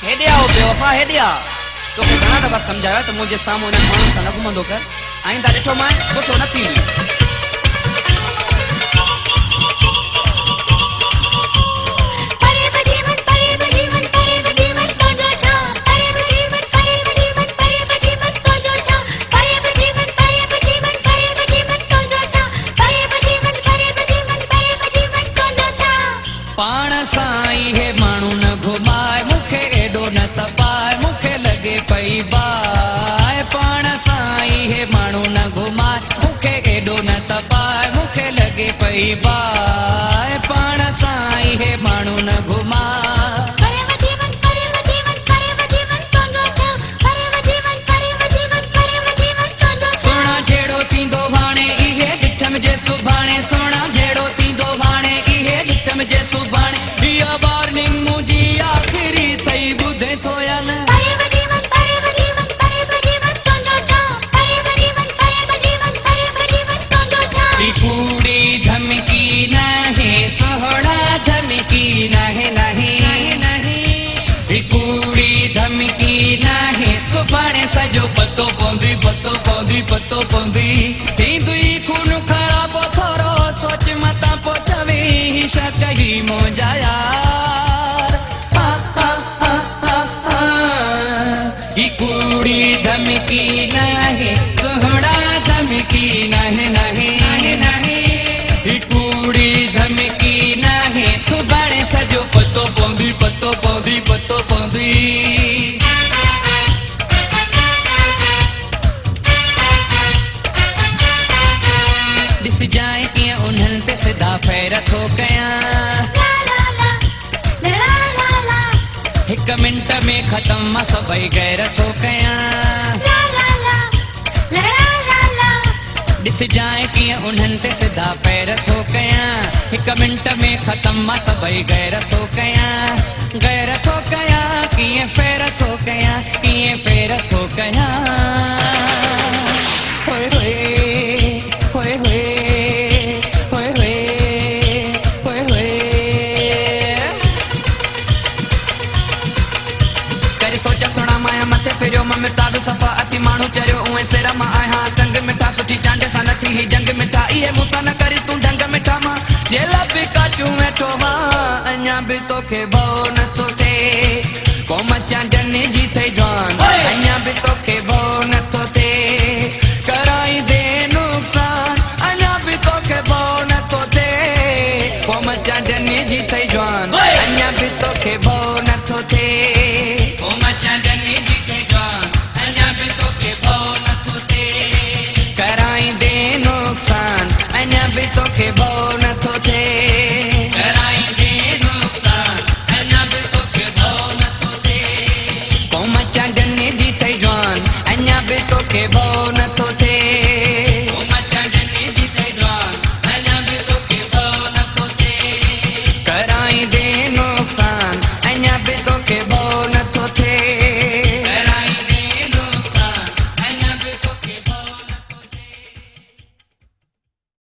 हेॾे आओ बेवफा हेॾे आ तोखे घणा दफ़ा सम्झायो त मुंहिंजे साम्हूं हिननि माण्हुनि सां न घुमंदो कर आईंदा ॾिठो मां सुठो न थींदो पाण साईं हे माण्हू न घुमाए मूंखे एॾो न तपाए मूंखे लॻे पई बाए पाण साईं हे माण्हू न घुमाए मूंखे एॾो न तपाए मूंखे लॻे पई बाए पाण साईं हे माण्हू न घुमाए सोना जहिड़ो थींदो भाणे इहे ॾिठम जे सुभाणे सोना जहिड़ो थींदो भाणे इहे ॾिठम जे सुभाणे इहा वार्निंग मुंहिंजी आख़िरी थई ॿुधे थो या न कूड़ी धमकी नाहे सोहड़ा धमकी नाहे नहीं कूड़ी धमकी नाहे सुभाणे सॼो पतो पवंदी पतो पवंदी थींदी खून ख़राब थोरो सोच मतां पोइ चवी शक ही मुंहिंजा यार ही कूड़ी धमकी नाहे सोहड़ा धमकी नाहे ही कूड़ी धमकी नाहे सुभाणे सॼो पतो पवंदी ॾिस जाए कीअं उन्हनि ते सिधा फेर थो कयां हिकु मिंट में ख़तम मां सभई गैर थो कयां ॾिस जाए कीअं उन्हनि ते सिधा पैर थो कयां हिकु मिंट में ख़तम मां सभई गैर थो कयां कीअं फेर थो कयां होए होए करे सोचा सुणा माया मथे फेरियो ममताज सफ़ा अति माण्हू चरियो उहे सिर मां आहियां तंग मिठा सुठी चांडे सां न थी ही जंग मिठा इहे मूंसां न करी तूं ढंग मिठा मां जेला बि काटियूं वेठो मां अञा बि तोखे भउ नथो थिए क़ौम चांडनि जी थई जवान अञा बि तोखे भउ नथो थिए कराई दे नुक़सान अञा बि तोखे भउ नथो थिए क़ौम चांडनि जी थई जवान अञा बि तोखे भउ नथो थिए क़ौम चांडनि जी थई जवान अञा बि तोखे भउ नथो थिए कराई दे नुक़सान अञा बि तोखे भउ नथो थिए कराई दे नुक़सान अञा बि तोखे भउ नथो थिए क़ौम चांडनि जी थई जवान अञा बि तोखे भउ नथो थिए